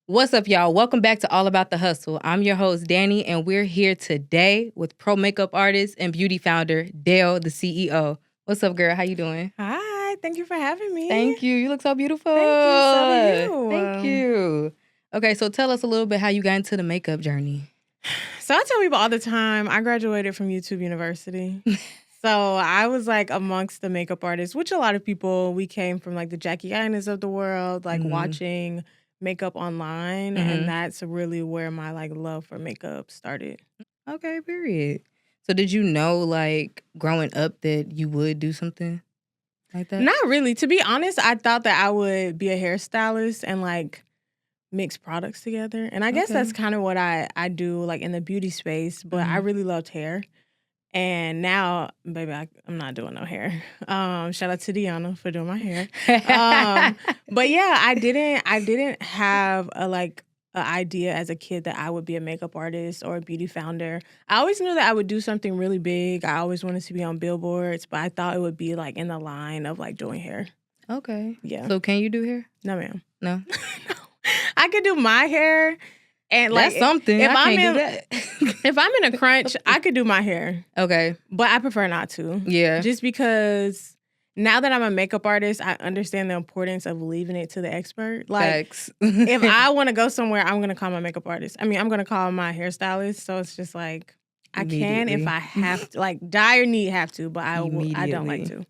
What's up, y'all? Welcome back to All About the Hustle. I'm your host, Danny, and we're here today with pro makeup artist and beauty founder, Dale, the CEO. What's up, girl? How you doing? Hi, thank you for having me. Thank you. You look so beautiful. Thank you. So do you. Thank you. Okay, so tell us a little bit how you got into the makeup journey. So I tell people all the time, I graduated from YouTube University. So I was like amongst the makeup artists, which a lot of people, we came from like the Jackie Ainas of the world, like watching makeup online. And that's really where my like love for makeup started. Okay, period. So did you know like growing up that you would do something like that? Not really. To be honest, I thought that I would be a hairstylist and like mix products together. And I guess that's kind of what I do like in the beauty space, but I really loved hair. And now, baby, I'm not doing no hair. Shout out to Deanna for doing my hair. But yeah, I didn't have an idea as a kid that I would be a makeup artist or a beauty founder. I always knew that I would do something really big. I always wanted to be on billboards, but I thought it would be like in the line of like doing hair. Okay. Yeah. So can you do hair? No, ma'am. No. I could do my hair. And like that's something. If I I'm can't in, do that. If I'm in a crunch, I could do my hair. Okay. But I prefer not to. Yeah. Just because now that I'm a makeup artist, I understand the importance of leaving it to the expert. Like, Facts. If I want to go somewhere, I'm going to call my makeup artist. I mean, I'm going to call my hairstylist. So it's just like, I can if I have to. Like, dire need have to, but I don't like to.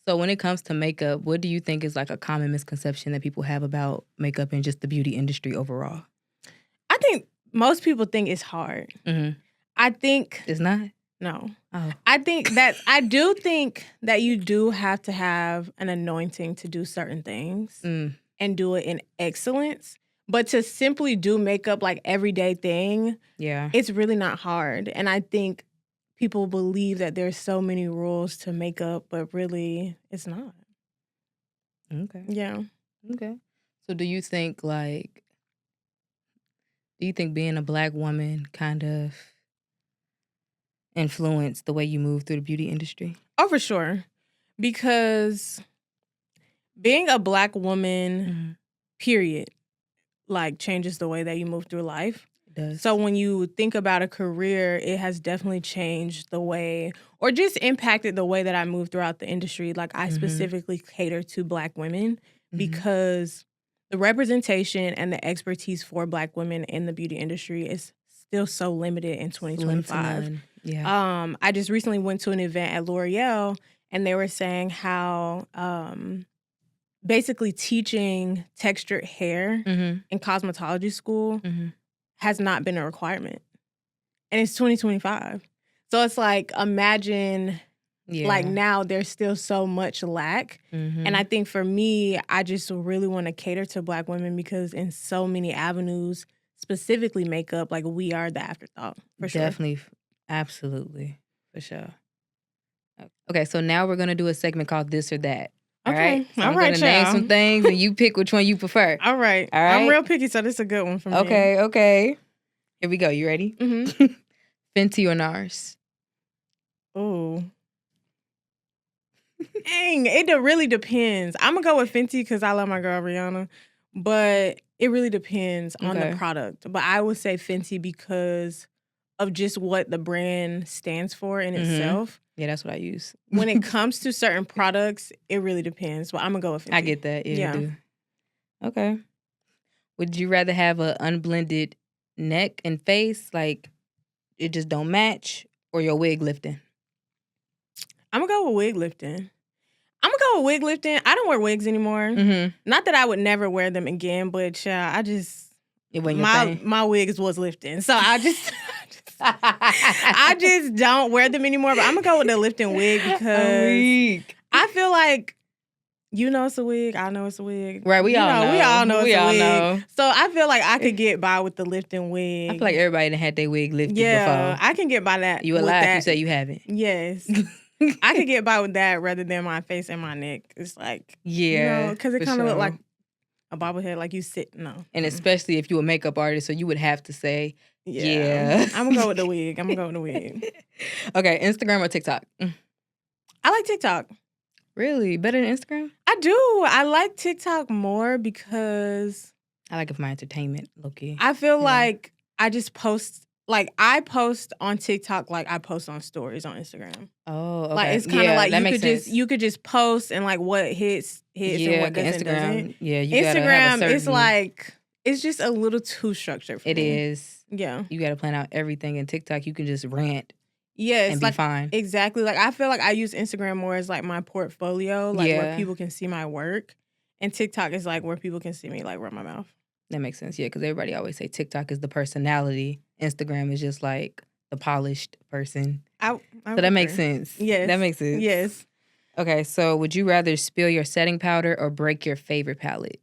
So when it comes to makeup, what do you think is like a common misconception that people have about makeup and just the beauty industry overall? I think most people think it's hard. I think it's not. No. Oh. I do think that you do have to have an anointing to do certain things and do it in excellence. But to simply do makeup like everyday thing, it's really not hard. And I think people believe that there's so many rules to makeup, but really it's not. Okay. Yeah. Okay. So do you think being a Black woman kind of influenced the way you move through the beauty industry? Oh, for sure. Because being a Black woman, period, like changes the way that you move through life. It does. So when you think about a career, it has definitely changed the way, or just impacted the way that I move throughout the industry. Like I specifically cater to Black women because the representation and the expertise for Black women in the beauty industry is still so limited in 2025. Yeah. I just recently went to an event at L'Oreal and they were saying how basically teaching textured hair in cosmetology school has not been a requirement. And it's 2025. So it's like, imagine like now there's still so much lack. And I think for me, I just really want to cater to Black women because in so many avenues, specifically makeup, like we are the afterthought, for sure. Definitely. Absolutely. For sure. Okay, so now we're going to do a segment called This or That. All right? So I'm going to name some things and you pick which one you prefer. All right. I'm real picky, so this is a good one for me. Okay. Here we go. You ready? Fenty or NARS? Oh. Dang, it really depends. I'm going to go with Fenty because I love my girl Rihanna. But it really depends on the product. But I would say Fenty because of just what the brand stands for in itself. Yeah, that's what I use. When it comes to certain products, it really depends. But I'm going to go with Fenty. I get that. Yeah, I do. Okay. Would you rather have an unblended neck and face, like it just don't match, or your wig lifting? I'm going to go with wig lifting. I don't wear wigs anymore. Not that I would never wear them again, but I just... My wigs was lifting. So I just... I just don't wear them anymore. But I'm going to go with the lifting wig because I feel like you know it's a wig. I know it's a wig. Right, we all know. We all know it's a wig. So I feel like I could get by with the lifting wig. I feel like everybody done had their wig lifted before. Yeah, I can get by that. You alive if you say you haven't. Yes. I could get by with that rather than my face and my neck. It's like, because it kind of look like a bobblehead, like you sit. No. And especially if you're a makeup artist, so you would have to say, I'm going to go with the wig. Okay, Instagram or TikTok? I like TikTok. Really? Better than Instagram? I do. I like TikTok more because I like it for my entertainment, low-key. I feel like I just post, like I post on TikTok like I post on stories on Instagram. Oh, okay. Like it's kind of like that you could just post and like what hits and what doesn't. Yeah, you gotta have a Instagram is certain... like, it's just a little too structured for me. It is. Yeah. You gotta plan out everything. And TikTok, you can just rant. Yes, and like, be fine. Exactly. Like I feel like I use Instagram more as like my portfolio, like where people can see my work. And TikTok is like where people can see me like run my mouth. That makes sense. Yeah, because everybody always say TikTok is the personality. Instagram is just like the polished person. So that makes sense. Yes. That makes sense. Yes. Okay, so would you rather spill your setting powder or break your favorite palette?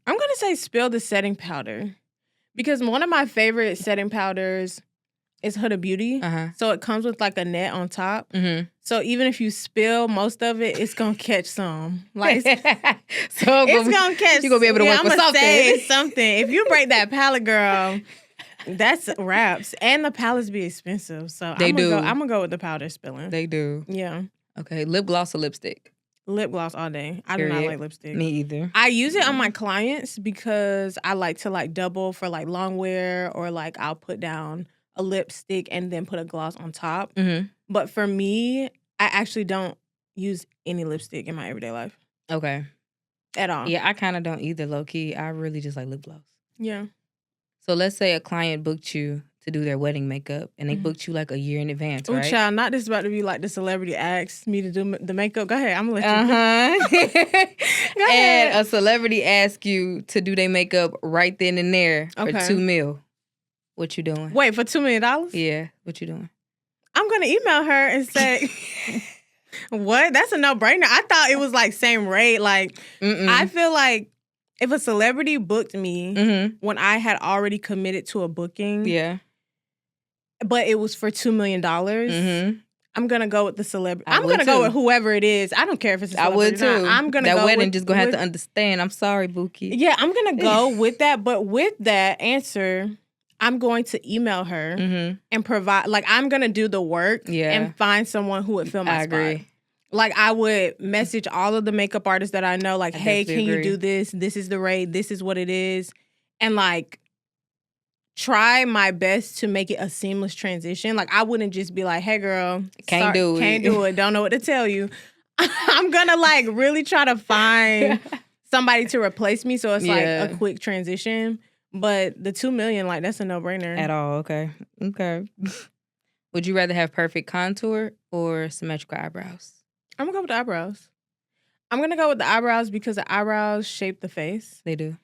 I'm going to say spill the setting powder. Because one of my favorite setting powders is Huda Beauty. So it comes with like a net on top. So even if you spill most of it, it's going to catch some. Like, so it's going to catch. You're going to be able to work with something. Say something. If you break that palette, girl, that's wraps. And the palettes be expensive. So I'm going to go with the powder spilling. They do. Yeah. Okay, lip gloss or lipstick? Lip gloss all day. I do not like lipstick. Me either. I use it on my clients because I like to like double for like long wear, or like I'll put down a lipstick and then put a gloss on top. But for me, I actually don't use any lipstick in my everyday life. Okay. At all. Yeah, I kind of don't either, low-key. I really just like lip gloss. Yeah. So let's say a client booked you to do their wedding makeup, and they booked you like a year in advance, right? Oh, child, not this about to be like the celebrity asked me to do the makeup. Go ahead, I'm gonna let you. Go ahead. And a celebrity asks you to do their makeup right then and there for $2 million. What you doing? Wait, for $2 million? Yeah, what you doing? I'm gonna email her and say, what? That's a no-brainer. I thought it was like same rate. Like, I feel like if a celebrity booked me when I had already committed to a booking, but it was for $2 million, I'm going to go with the celebrity. I'm going to go with whoever it is. I don't care if it's a celebrity. I would too. I'm going to go with... That wedding just going to have to understand. I'm sorry, Buki. Yeah, I'm going to go with that. But with that answer, I'm going to email her and provide... Like, I'm going to do the work and find someone who would fill my spot. I agree. Like, I would message all of the makeup artists that I know, like, hey, can you do this? This is the rate. This is what it is. And, like... try my best to make it a seamless transition. Like, I wouldn't just be like, hey, girl, can't do it, don't know what to tell you. I'm gonna, like, really try to find somebody to replace me so it's, like, a quick transition. But the $2 million, like, that's a no-brainer. At all, okay. Would you rather have perfect contour or symmetrical eyebrows? I'm gonna go with the eyebrows. I'm gonna go with the eyebrows because the eyebrows shape the face. They do.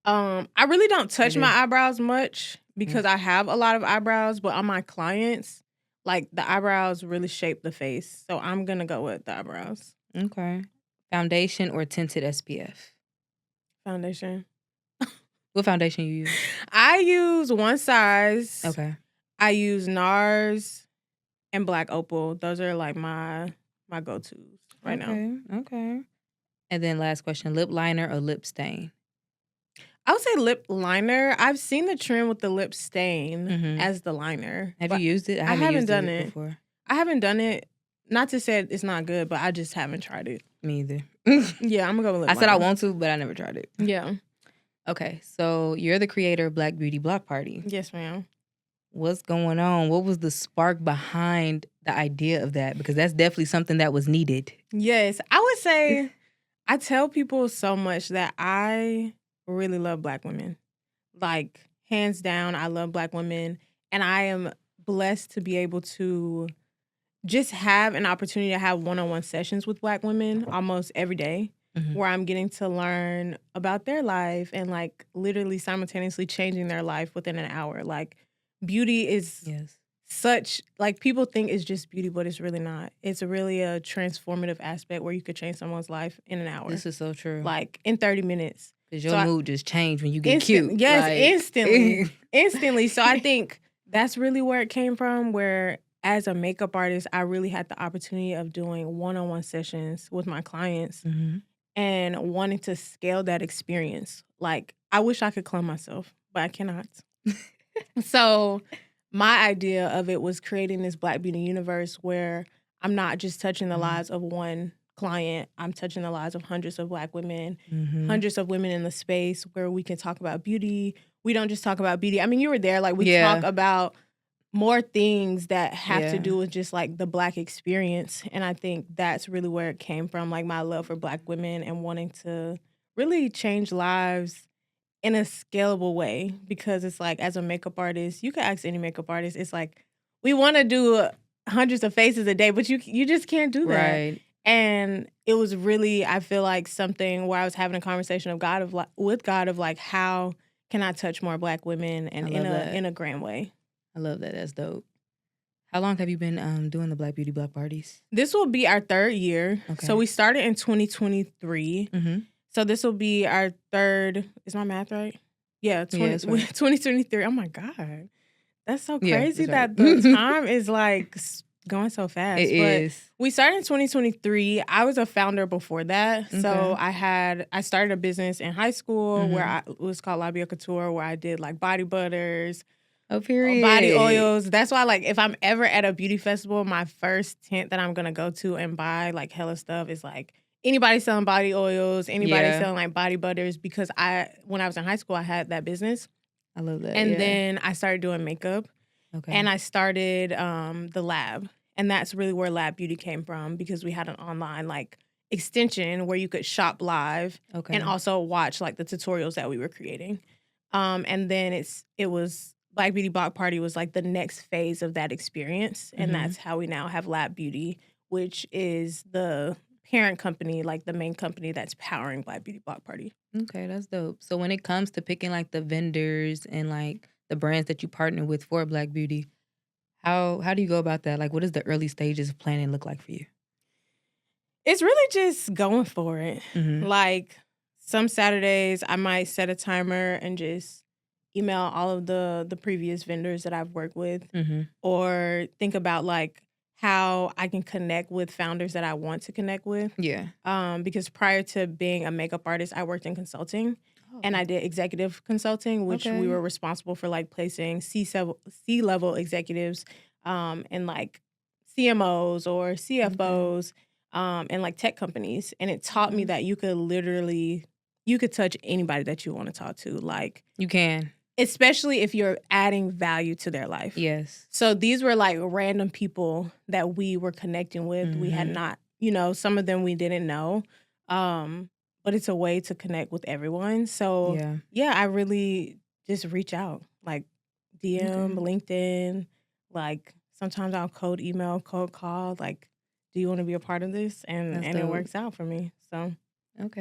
I really don't touch my eyebrows much because I have a lot of eyebrows, but on my clients, like, the eyebrows really shape the face. So I'm going to go with the eyebrows. Okay. Foundation or tinted SPF? Foundation. What foundation you use? I use One Size. Okay. I use NARS and Black Opal. Those are, like, my go-tos right now. Okay. And then last question, lip liner or lip stain? I would say lip liner. I've seen the trend with the lip stain as the liner. Have you used it? I haven't done it before. I haven't done it. Not to say it's not good, but I just haven't tried it. Me either. Yeah, I'm going to go with lip liner. I said I want to, but I never tried it. Yeah. Okay, so you're the creator of Black Beauty Block Party. Yes, ma'am. What's going on? What was the spark behind the idea of that? Because that's definitely something that was needed. Yes, I would say I tell people so much that I really love Black women. Like, hands down, I love Black women. And I am blessed to be able to just have an opportunity to have one-on-one sessions with Black women almost every day, where I'm getting to learn about their life and, like, literally simultaneously changing their life within an hour. Like, beauty is such, like, people think it's just beauty, but it's really not. It's really a transformative aspect where you could change someone's life in an hour. This is so true. Like, in 30 minutes. Because your mood just changed when you get cute. Yes, like. Instantly. Instantly. So I think that's really where it came from, where as a makeup artist, I really had the opportunity of doing one-on-one sessions with my clients and wanting to scale that experience. Like, I wish I could clone myself, but I cannot. So my idea of it was creating this Black Beauty universe where I'm not just touching the lives of one client, I'm touching the lives of hundreds of Black women, Mm-hmm. hundreds of women in the space where we can talk about beauty. We don't just talk about beauty. I mean, you were there. Like, we Yeah. talk about more things that have to Yeah. do with just like the Black experience. And I think that's really where it came from, like my love for Black women and wanting to really change lives in a scalable way. Because it's like, as a makeup artist, you can ask any makeup artist, it's like, we want to do hundreds of faces a day, but you just can't do that. Right. And it was really, I feel like, something where I was having a conversation with God of like, how can I touch more Black women and in a grand way. I love that. That's dope. How long have you been doing the Black Beauty Block parties? This will be our 3rd year. Okay. So we started in 2023. Mm-hmm. So this will be our 3rd. Is my math right? Yeah, 2023. Oh my God. That's so crazy that the time is like going so fast. It is. We started in 2023. I was a founder before that. Okay. So I started a business in high school where it was called La Bio Couture, where I did like body butters, body oils. That's why, like, if I'm ever at a beauty festival, my first tent that I'm gonna go to and buy like hella stuff is like anybody selling body oils, anybody selling like body butters, because when I was in high school, I had that business. I love that. And then I started doing makeup. Okay. And I started the lab. And that's really where Lab Beauty came from, because we had an online like extension where you could shop live and also watch like the tutorials that we were creating. And then it was Black Beauty Block Party was like the next phase of that experience. And that's how we now have Lab Beauty, which is the parent company, like the main company that's powering Black Beauty Block Party. Okay, that's dope. So when it comes to picking like the vendors and like the brands that you partner with for Black Beauty, how do you go about that? Like, what does the early stages of planning look like for you? It's really just going for it. Mm-hmm. Like, some Saturdays I might set a timer and just email all of the previous vendors that I've worked with, or think about like how I can connect with founders that I want to connect with. Yeah. Because prior to being a makeup artist, I worked in consulting. And I did executive consulting, which we were responsible for like placing C-level executives in like CMOs or CFOs and like tech companies. And it taught me that you could touch anybody that you want to talk to. Like, you can. Especially if you're adding value to their life. Yes. So these were like random people that we were connecting with. We had not, some of them we didn't know. But it's a way to connect with everyone. So, I really just reach out. Like, DM, LinkedIn. Like, sometimes I'll cold email, cold call. Like, do you want to be a part of this? And it works out for me. So,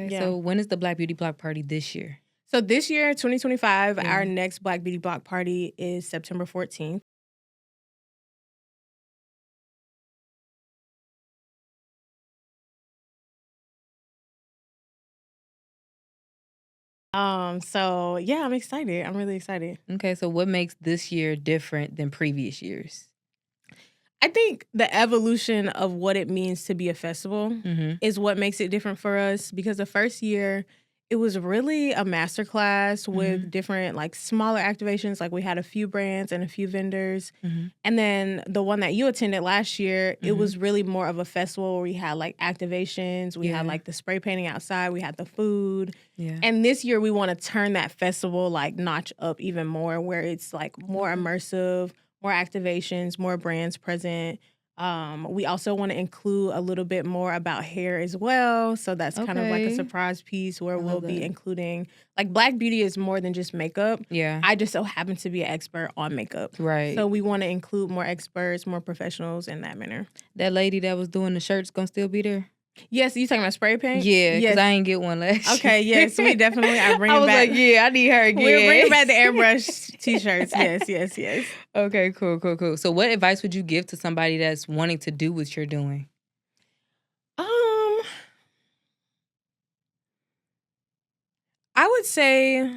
So when is the Black Beauty Block Party this year? So this year, 2025, our next Black Beauty Block Party is September 14th. So I'm excited. I'm really excited. Okay, so what makes this year different than previous years? I think the evolution of what it means to be a festival is what makes it different for us, because the first year it was really a masterclass with different like smaller activations. Like, we had a few brands and a few vendors. And then the one that you attended last year, it was really more of a festival where we had like activations. We had like the spray painting outside. We had the food. And this year we want to turn that festival like notch up even more, where it's like more immersive, more activations, more brands present. We also want to include a little bit more about hair as well. So that's kind of like a surprise piece where we'll be including, like, Black Beauty is more than just makeup. Yeah. I just so happen to be an expert on makeup. Right. So we want to include more experts, more professionals in that manner. That lady that was doing the shirts gonna still be there? Yes, you talking about spray paint? Yeah, because I ain't get one last year. Okay, yes, we definitely are bringing back. I was like, I need her again. We're bringing back the airbrush t-shirts. Yes. Okay, cool. So what advice would you give to somebody that's wanting to do what you're doing? I would say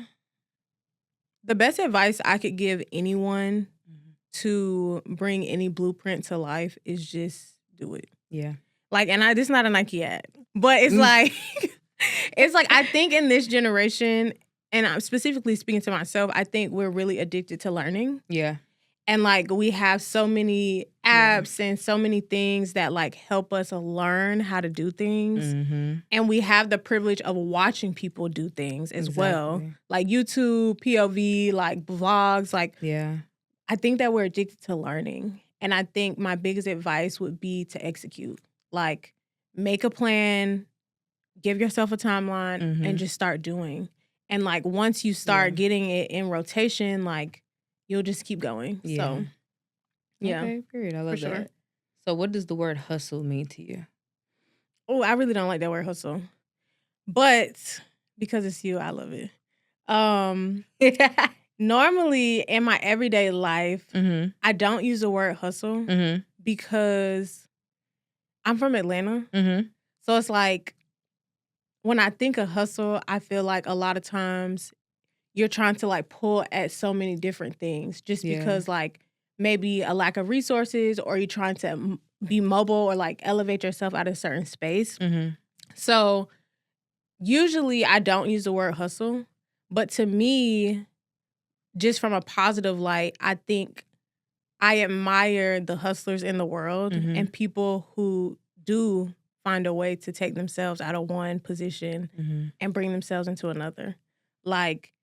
the best advice I could give anyone to bring any blueprint to life is just do it. Yeah. Like, and this is not a Nike ad, but it's like, I think in this generation, and I'm specifically speaking to myself, I think we're really addicted to learning. Yeah. And like we have so many apps and so many things that like help us learn how to do things. And we have the privilege of watching people do things as well. Like YouTube, POV, like vlogs, like I think that we're addicted to learning. And I think my biggest advice would be to execute. Like make a plan, give yourself a timeline, and just start doing. And like once you start getting it in rotation, like you'll just keep going. So, yeah. Okay, period. I love that. Sure. So, what does the word hustle mean to you? Oh, I really don't like that word hustle. But because it's you, I love it. Normally, in my everyday life, I don't use the word hustle because I'm from Atlanta. So, it's like when I think of hustle, I feel like a lot of times you're trying to like pull at so many different things just because like maybe a lack of resources or you're trying to be mobile or like elevate yourself out of a certain space. So usually I don't use the word hustle, but to me, just from a positive light, I think I admire the hustlers in the world and people who do find a way to take themselves out of one position and bring themselves into another. Like,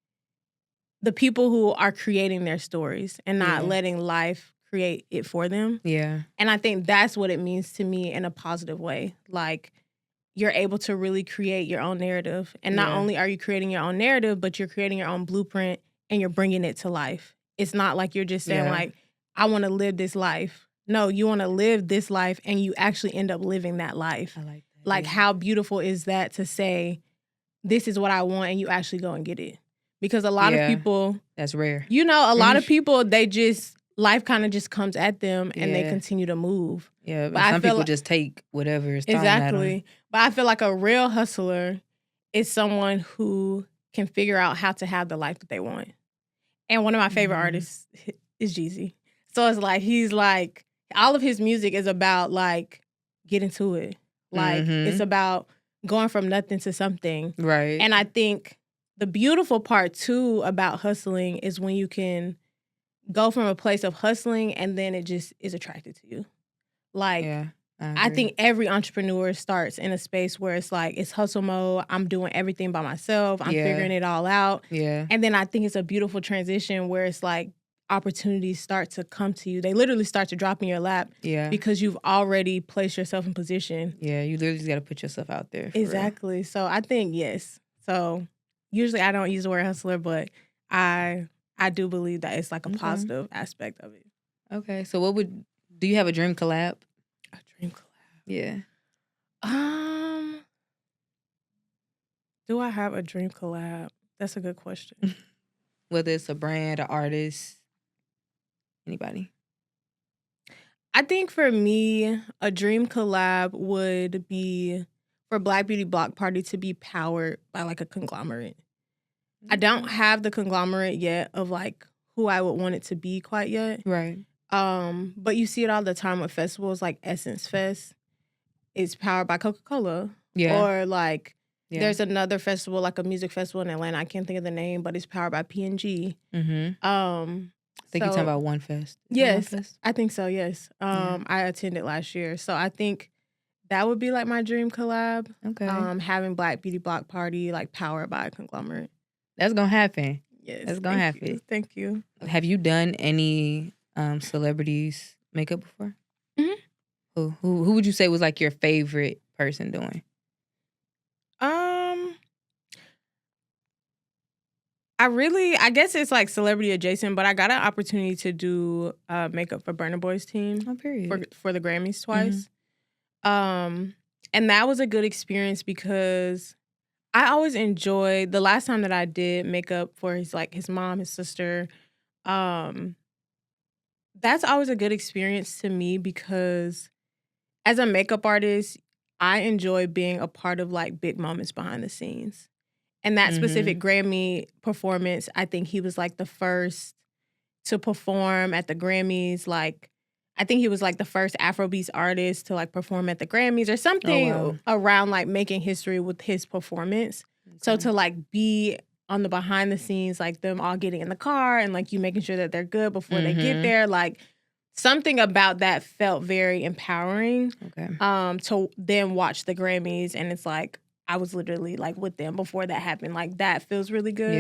the people who are creating their stories and not letting life create it for them. And I think that's what it means to me in a positive way. Like, you're able to really create your own narrative. And not only are you creating your own narrative, but you're creating your own blueprint and you're bringing it to life. It's not like you're just saying like, I want to live this life. No, you want to live this life and you actually end up living that life. I like that. Like, how beautiful is that to say, this is what I want, and you actually go and get it. Because a lot of people... That's rare. You know, a lot of people, they just... Life kind of just comes at them, and they continue to move. Yeah, but some people just take whatever is thrown at them. But I feel like a real hustler is someone who can figure out how to have the life that they want. And one of my favorite artists is Jeezy. So it's like, he's like... All of his music is about, like, getting to it. Like, it's about going from nothing to something. Right. And I think... The beautiful part, too, about hustling is when you can go from a place of hustling and then it just is attracted to you. Like, I think every entrepreneur starts in a space where it's like, it's hustle mode. I'm doing everything by myself. I'm figuring it all out. And then I think it's a beautiful transition where it's like opportunities start to come to you. They literally start to drop in your lap because you've already placed yourself in position. Yeah, you literally just got to put yourself out there. Exactly. Real. So I think, yes. So... Usually I don't use the word hustler, but I do believe that it's like a positive aspect of it. Okay. So do you have a dream collab? A dream collab? Yeah. Do I have a dream collab? That's a good question. Whether it's a brand, an artist, anybody. I think for me, a dream collab would be for Black Beauty Block Party to be powered by like a conglomerate. I don't have the conglomerate yet of like who I would want it to be quite yet. Right. But you see it all the time with festivals like Essence Fest. It's powered by Coca-Cola. Yeah. Or like there's another festival, like a music festival in Atlanta. I can't think of the name, but it's powered by P&G. I think you're talking about One Fest. Yes. One Fest? I think so, yes. I attended last year. So I think that would be like my dream collab. Okay. Having Black Beauty Block Party like powered by a conglomerate. That's gonna happen. Yes, that's gonna happen. Thank you. Have you done any celebrities makeup before? Who would you say was like your favorite person doing? I guess it's like celebrity adjacent, but I got an opportunity to do makeup for Burna Boy's team. Oh, period. For the Grammys twice. And that was a good experience because I always enjoy the last time that I did makeup for his mom, his sister. That's always a good experience to me because as a makeup artist, I enjoy being a part of like big moments behind the scenes. And that specific Grammy performance, I think he was like the first to perform at the Grammys. Like, I think he was like the first Afrobeats artist to like perform at the Grammys or something around like making history with his performance. So to like be on the behind the scenes, like them all getting in the car and like you making sure that they're good before they get Mhm. there. Like something about that felt very empowering. Okay. To then watch the Grammys and it's like I was literally like with them before that happened. Like that feels really good.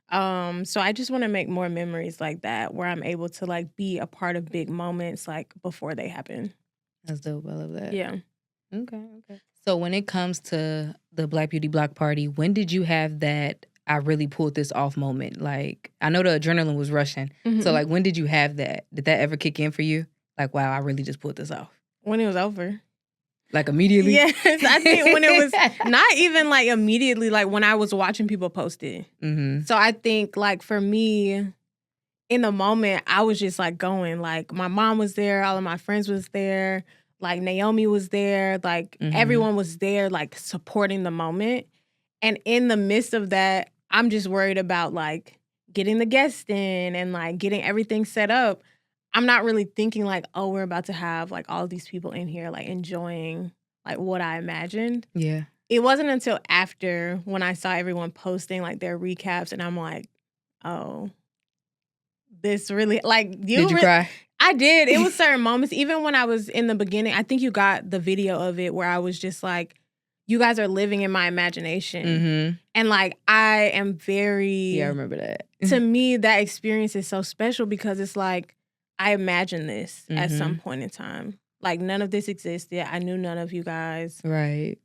Yeah. So I just want to make more memories like that where I'm able to like be a part of big moments like before they happen. That's dope. I love that. Yeah. Okay. So when it comes to the Black Beauty Block Party, when did you have that I really pulled this off moment? Like, I know the adrenaline was rushing. So, like, when did you have that? Did that ever kick in for you? Like, wow, I really just pulled this off. When it was over. Like, immediately? Yes, I think when it was not even like immediately, like when I was watching people post it. Mm-hmm. So I think like for me, in the moment, I was just like going, like my mom was there, all of my friends was there, like Naomi was there, like everyone was there, like supporting the moment. And in the midst of that, I'm just worried about like getting the guests in and like getting everything set up. I'm not really thinking like, oh, we're about to have like all these people in here like enjoying like what I imagined. Yeah. It wasn't until after when I saw everyone posting like their recaps and I'm like, oh, this really like you Did you cry? I did. It was certain moments. Even when I was in the beginning, I think you got the video of it where I was just like, you guys are living in my imagination. Mm-hmm. And like I am very Yeah, I remember that. To me, that experience is so special because it's like I imagined this at some point in time. Like none of this existed. I knew none of you guys. Right.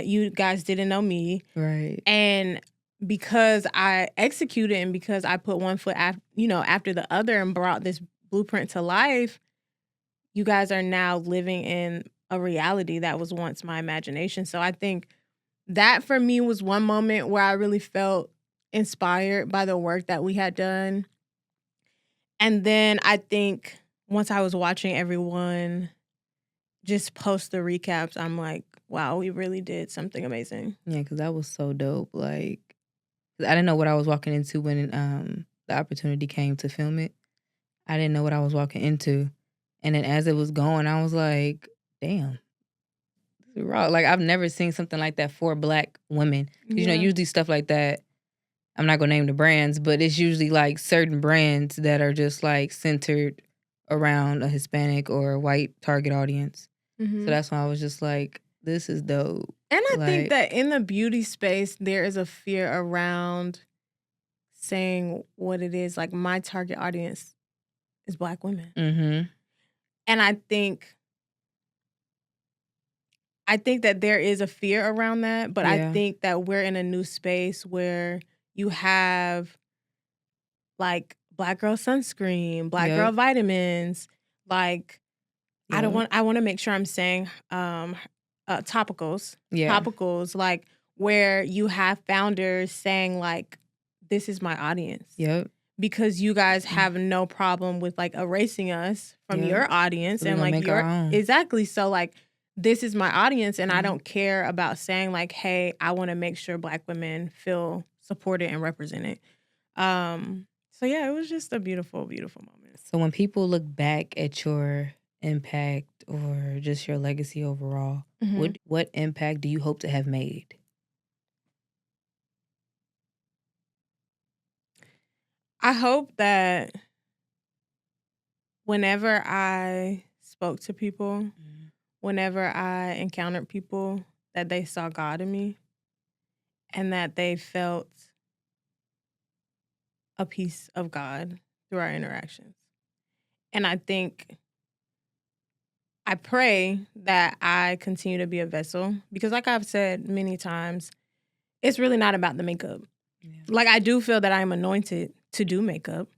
You guys didn't know me. Right. And because I executed and because I put one foot after the other and brought this blueprint to life, you guys are now living in a reality that was once my imagination. So I think that for me was one moment where I really felt inspired by the work that we had done. And then I think once I was watching everyone just post the recaps, I'm like, wow, we really did something amazing. Yeah, because that was so dope. Like, 'cause I didn't know what I was walking into when the opportunity came to film it. I didn't know what I was walking into. And then as it was going, I was like, damn, this is raw. Like, I've never seen something like that for Black women. 'Cause, you know, usually stuff like that, I'm not going to name the brands, but it's usually like certain brands that are just like centered around a Hispanic or a white target audience. So that's why I was just like, this is dope. And I Like, think that in the beauty space, there is a fear around saying what it is. Like my target audience is Black women. mm-hmm. And I think that there is a fear around that, but I think that we're in a new space where you have like Black girl sunscreen, Black girl vitamins, like I want to make sure I'm saying topicals. Yeah. Topicals, like where you have founders saying like, this is my audience. Yep. Because you guys have no problem with like erasing us from your audience So and like make our own. Exactly. So like this is my audience and I don't care about saying like, hey, I want to make sure Black women feel supported and represented. So yeah, it was just a beautiful, beautiful moment. So when people look back at your impact or just your legacy overall, what impact do you hope to have made? I hope that whenever I spoke to people, whenever I encountered people, that they saw God in me and that they felt a piece of God through our interactions. And I pray that I continue to be a vessel because like I've said many times, it's really not about the makeup. Yeah. Like I do feel that I'm anointed to do makeup,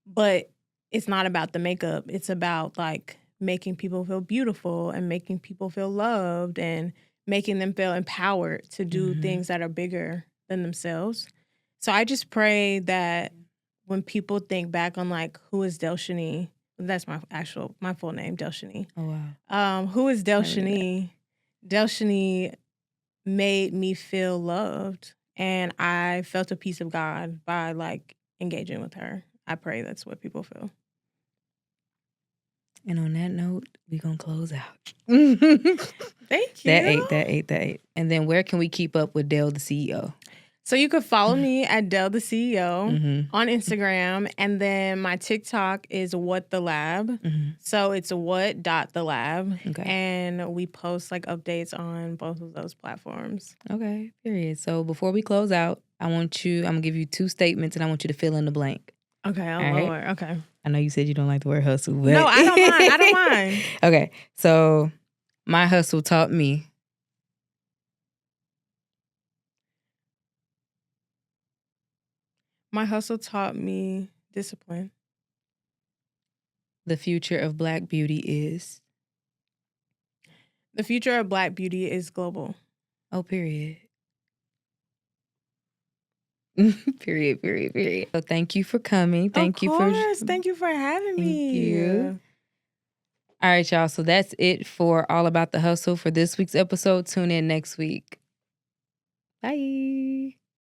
but it's not about the makeup. It's about like making people feel beautiful and making people feel loved and making them feel empowered to do things that are bigger than themselves. So I just pray that when people think back on like, who is Delshani? That's my full name, Delshani. Oh, wow. Who is Delshani? Delshani made me feel loved and I felt a piece of God by like engaging with her. I pray that's what people feel. And on that note, we're going to close out. Thank you. That ate. And then where can we keep up with Dell, the CEO? So you could follow me at Dell the CEO Mm-hmm. on Instagram, and then my TikTok is What the Lab. Mm-hmm. So it's what.thelab, Okay. and we post like updates on both of those platforms. Okay, period. So before we close out, I'm gonna give you 2 statements and I want you to fill in the blank. Okay, oh All right? Lord, okay. I know you said you don't like the word hustle, but No, I don't mind. I don't mind. Okay, so my hustle taught me My hustle taught me discipline. the future of Black beauty is. The future of Black beauty is global. Oh, period. Period. So thank you for coming. Thank you for Thank you for having me. Thank you. All right, y'all. So that's it for All About the Hustle for this week's episode. Tune in next week. Bye.